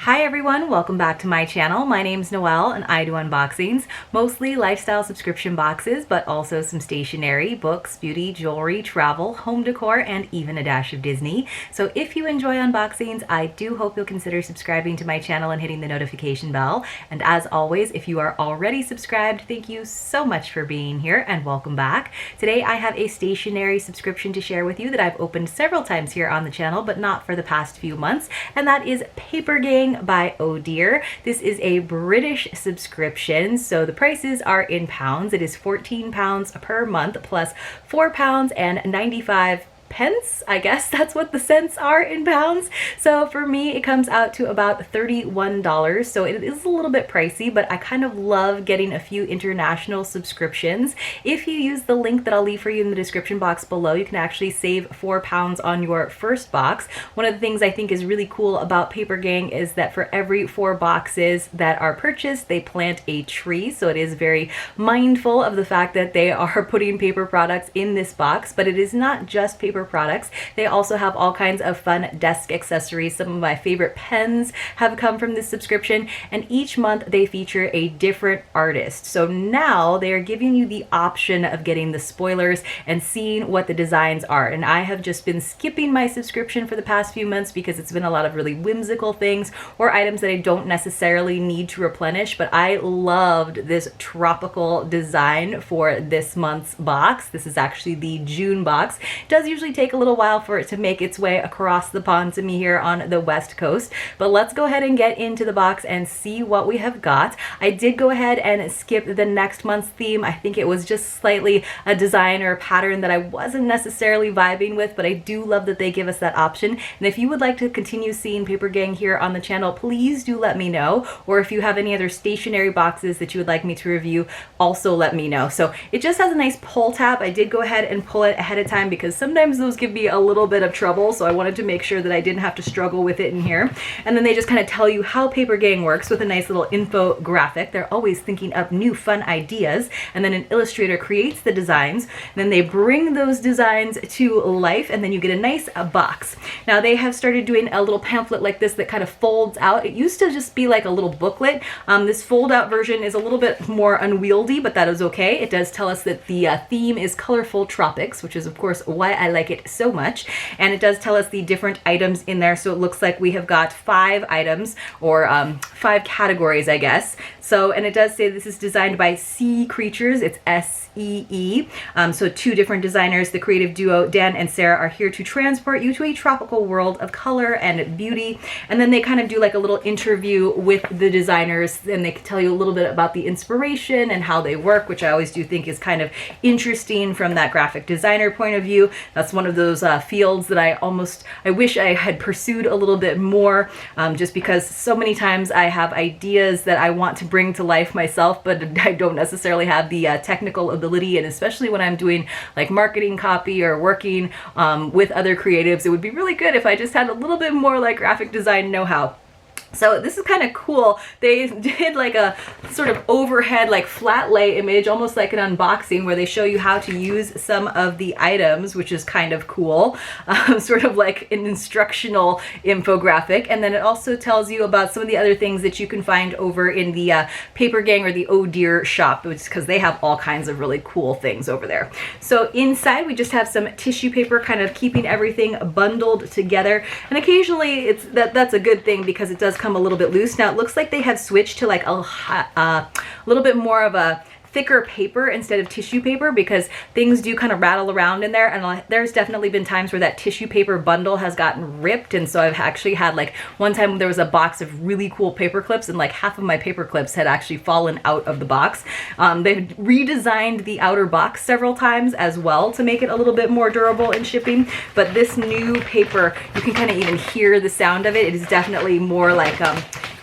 Hi everyone, welcome back to my channel. My name's Noelle and I do unboxings, mostly lifestyle subscription boxes, but also some stationery, books, beauty, jewelry, travel, home decor, and even a dash of Disney. So if you enjoy unboxings, I do hope you'll consider subscribing to my channel and hitting the notification bell. And as always, if you are already subscribed, thank you so much for being here and welcome back. Today I have a stationery subscription to share with you that I've opened several times here on the channel, but not for the past few months, and that is Papergang by ohhdeer. This is a British subscription, so the prices are in pounds. It is £14 per month plus £4.95. I guess that's what the cents are in pounds. So for me, it comes out to about $31. So it is a little bit pricey, but I kind of love getting a few international subscriptions. If you use the link that I'll leave for you in the description box below, you can actually save £4 on your first box. One of the things I think is really cool about Papergang is that for every 4 boxes that are purchased, they plant a tree. So it is very mindful of the fact that they are putting paper products in this box, but it is not just paper products. They also have all kinds of fun desk accessories. Some of my favorite pens have come from this subscription, and each month they feature a different artist. So now they are giving you the option of getting the spoilers and seeing what the designs are. And I have just been skipping my subscription for the past few months because it's been a lot of really whimsical things or items that I don't necessarily need to replenish, but I loved this tropical design for this month's box. This is actually the June box. It does usually take a little while for it to make its way across the pond to me here on the West Coast, but let's go ahead and get into the box and see what we have got. I did go ahead and skip the next month's theme. I think it was just slightly a design or a pattern that I wasn't necessarily vibing with, but I do love that they give us that option. And if you would like to continue seeing Papergang here on the channel, please do let me know. Or if you have any other stationery boxes that you would like me to review, also let me know. So it just has a nice pull tab. I did go ahead and pull it ahead of time because sometimes those give me a little bit of trouble, so I wanted to make sure that I didn't have to struggle with it in here. And then they just kind of tell you how Papergang works with a nice little infographic. They're always thinking up new fun ideas, and then an illustrator creates the designs, and then they bring those designs to life, and then you get a nice box. Now they have started doing a little pamphlet like this that kind of folds out. It used to just be like a little booklet. This fold out version is a little bit more unwieldy, but that is okay. It does tell us that the theme is Colourful Tropics, which is of course why I like it so much. And it does tell us the different items in there. So it looks like we have got 5 items, or 5 categories, I guess. So, and it does say this is designed by Sea Creatures. It's SEE. So 2 different designers, the creative duo Dan and Sarah, are here to transport you to a tropical world of color and beauty. And then they kind of do like a little interview with the designers, and they can tell you a little bit about the inspiration and how they work, which I always do think is kind of interesting from that graphic designer point of view. That's one of those fields that I wish I had pursued a little bit more, just because so many times I have ideas that I want to bring to life myself, but I don't necessarily have the technical ability. And especially when I'm doing like marketing copy or working with other creatives, it would be really good if I just had a little bit more like graphic design know-how. So this is kind of cool. They did like a sort of overhead, like flat lay image, almost like an unboxing, where they show you how to use some of the items, which is kind of cool. Sort of like an instructional infographic. And then it also tells you about some of the other things that you can find over in the Papergang or the ohhdeer shop, because they have all kinds of really cool things over there. So inside we just have some tissue paper kind of keeping everything bundled together. And occasionally that's a good thing because it does come a little bit loose. Now it looks like they have switched to like a little bit more of a thicker paper instead of tissue paper, because things do kind of rattle around in there, and there's definitely been times where that tissue paper bundle has gotten ripped. And so I've actually had like one time there was a box of really cool paper clips, and like half of my paper clips had actually fallen out of the box. They've redesigned the outer box several times as well to make it a little bit more durable in shipping, but this new paper, you can kind of even hear the sound of it. It is definitely more like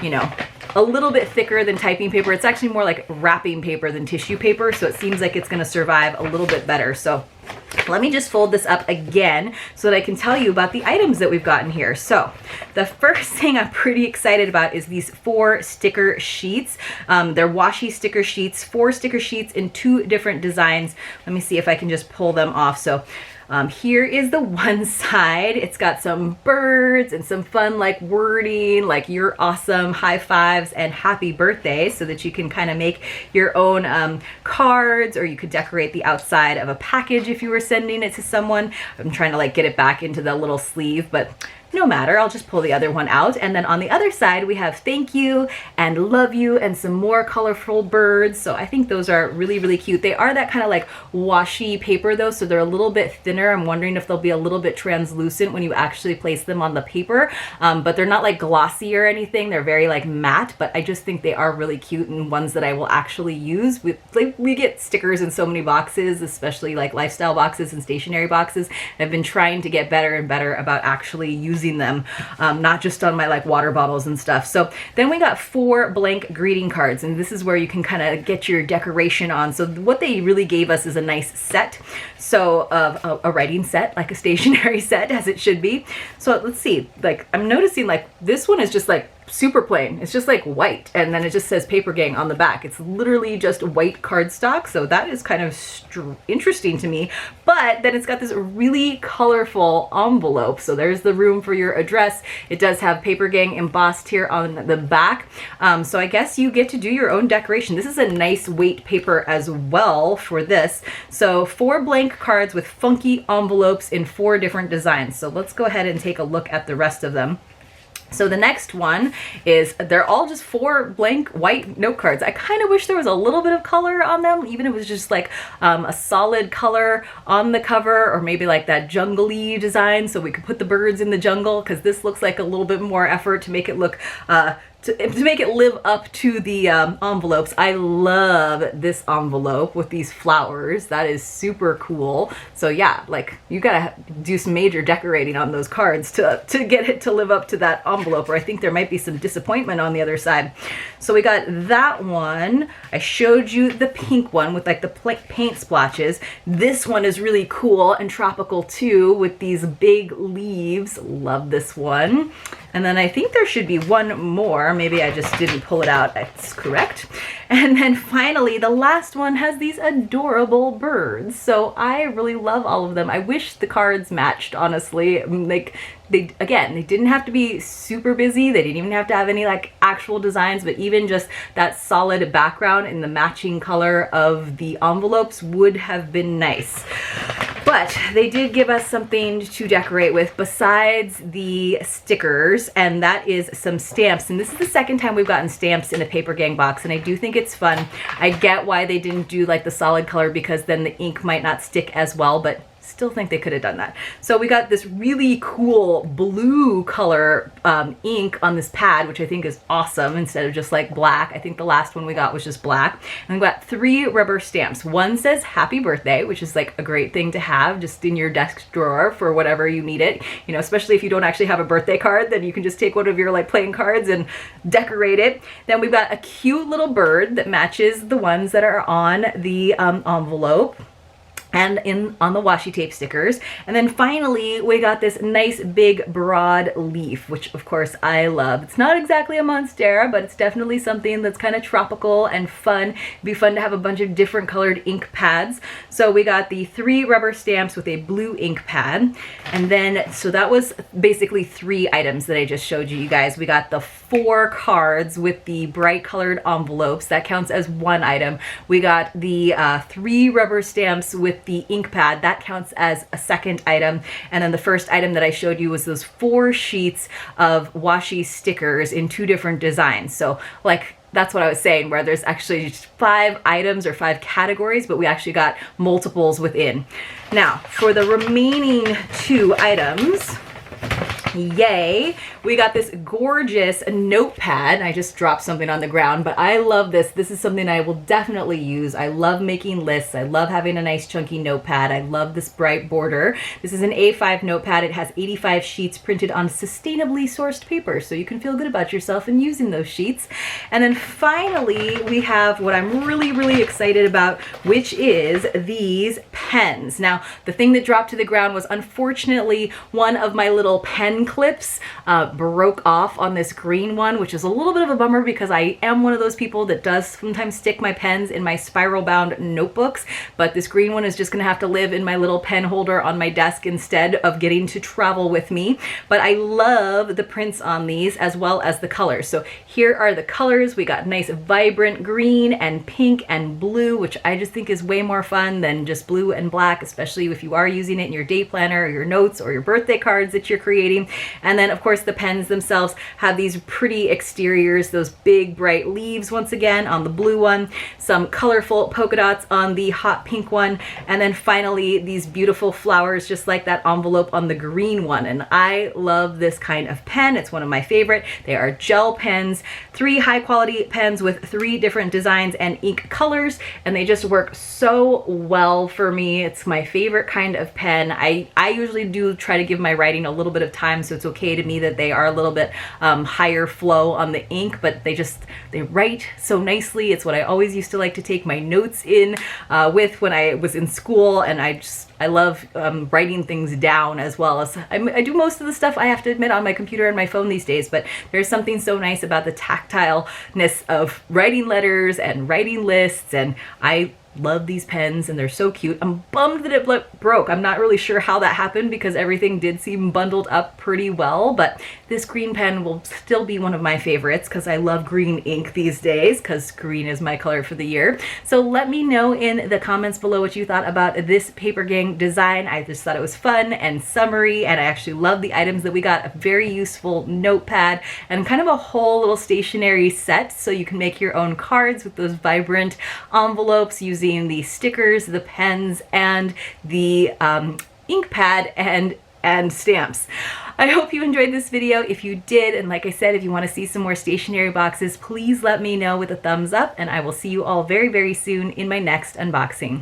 you know, a little bit thicker than typing paper. It's actually more like wrapping paper than tissue paper, so it seems like it's going to survive a little bit better. So let me just fold this up again so that I can tell you about the items that we've gotten here. So the first thing I'm pretty excited about is these 4 sticker sheets. They're washi sticker sheets, 4 sticker sheets in 2 different designs. Let me see if I can just pull them off. So Here is the one side. It's got some birds and some fun like wording, like "you're awesome," high fives, and happy birthday, so that you can kind of make your own cards, or you could decorate the outside of a package if you were sending it to someone. I'm trying to like get it back into the little sleeve, but no matter, I'll just pull the other one out. And then on the other side, we have thank you and love you and some more colorful birds. So I think those are really, really cute. They are that kind of like washi paper though, so they're a little bit thinner. I'm wondering if they'll be a little bit translucent when you actually place them on the paper, but they're not like glossy or anything. They're very like matte, but I just think they are really cute and ones that I will actually use. We get stickers in so many boxes, especially like lifestyle boxes and stationery boxes. And I've been trying to get better and better about actually using them, not just on my like water bottles and stuff. So then we got 4 blank greeting cards, and this is where you can kind of get your decoration on. So what they really gave us is a nice set, so of a writing set, like a stationery set, as it should be. So let's see, like I'm noticing like this one is just like super plain. It's just like white, and then it just says Papergang on the back. It's literally just white cardstock, so that is kind of interesting to me. But then it's got this really colorful envelope, so there's the room for your address. It does have Papergang embossed here on the back, so I guess you get to do your own decoration. This is a nice weight paper as well for this. So 4 blank cards with funky envelopes in 4 different designs. So let's go ahead and take a look at the rest of them. So the next one is, they're all just 4 blank white note cards. I kind of wish there was a little bit of color on them, even if it was just like a solid color on the cover, or maybe like that jungle-y design so we could put the birds in the jungle, because this looks like a little bit more effort to make it look to make it live up to the envelopes. I love this envelope with these flowers. That is super cool. So yeah, like you gotta do some major decorating on those cards to get it to live up to that envelope, or I think there might be some disappointment on the other side. So we got that one. I showed you the pink one with like the paint splotches. This one is really cool and tropical too, with these big leaves. Love this one. And then I think there should be one more. Maybe I just didn't pull it out. That's correct. And then finally, the last one has these adorable birds. So I really love all of them. I wish the cards matched, honestly. Like, they didn't have to be super busy. They didn't even have to have any like actual designs, but even just that solid background in the matching color of the envelopes would have been nice. But they did give us something to decorate with besides the stickers, and that is some stamps. And this is the second time we've gotten stamps in a Papergang box, and I do think it's fun. I get why they didn't do like the solid color, because then the ink might not stick as well, but still think they could have done that. So we got this really cool blue color ink on this pad, which I think is awesome, instead of just like black. I think the last one we got was just black. And we got 3 rubber stamps. One says happy birthday, which is like a great thing to have just in your desk drawer for whatever you need it. You know, especially if you don't actually have a birthday card, then you can just take one of your like playing cards and decorate it. Then we've got a cute little bird that matches the ones that are on the envelope and on the washi tape stickers. And then finally, we got this nice big broad leaf, which of course I love. It's not exactly a monstera, but it's definitely something that's kind of tropical and fun. It'd be fun to have a bunch of different colored ink pads. So we got the 3 rubber stamps with a blue ink pad. And then, so that was basically 3 items that I just showed you guys. We got the 4 cards with the bright colored envelopes. That counts as 1 item. We got the 3 rubber stamps with the ink pad. That counts as a 2nd item. And then the first item that I showed you was those 4 sheets of washi stickers in 2 different designs. So like, that's what I was saying, where there's actually just 5 items or 5 categories, but we actually got multiples within. Now, for the remaining 2 items, yay, we got this gorgeous notepad. I just dropped something on the ground, but I love this. This is something I will definitely use. I love making lists. I love having a nice chunky notepad. I love this bright border. This is an A5 notepad. It has 85 sheets printed on sustainably sourced paper, so you can feel good about yourself in using those sheets. And then finally, we have what I'm really, really excited about, which is these pens. Now, the thing that dropped to the ground was unfortunately one of my little pen pen clips broke off on this green one, which is a little bit of a bummer because I am one of those people that does sometimes stick my pens in my spiral bound notebooks, but this green one is just gonna have to live in my little pen holder on my desk instead of getting to travel with me. But I love the prints on these as well as the colors. So here are the colors. We got nice vibrant green and pink and blue, which I just think is way more fun than just blue and black, especially if you are using it in your day planner or your notes or your birthday cards that you're creating. And then of course the pens themselves have these pretty exteriors, those big bright leaves once again on the blue one, some colorful polka dots on the hot pink one, and then finally these beautiful flowers just like that envelope on the green one. And I love this kind of pen. It's one of my favorite. They are gel pens, 3 high quality pens with 3 different designs and ink colors, and they just work so well for me. It's my favorite kind of pen. I usually do try to give my writing a little bit of time, so it's okay to me that they are a little bit higher flow on the ink, but they write so nicely. It's what I always used to like to take my notes in with when I was in school, and I love writing things down as well. As I do most of the stuff, I have to admit, on my computer and my phone these days, but there's something so nice about the tactileness of writing letters and writing lists, and I love these pens and they're so cute. I'm bummed that it broke. I'm not really sure how that happened because everything did seem bundled up pretty well, but this green pen will still be one of my favorites because I love green ink these days because green is my color for the year. So let me know in the comments below what you thought about this Papergang design. I just thought it was fun and summery, and I actually love the items that we got. A very useful notepad and kind of a whole little stationery set so you can make your own cards with those vibrant envelopes using the stickers, the pens, and the ink pad and stamps. I hope you enjoyed this video. If you did, and like I said, if you want to see some more stationery boxes, please let me know with a thumbs up, and I will see you all very, very soon in my next unboxing.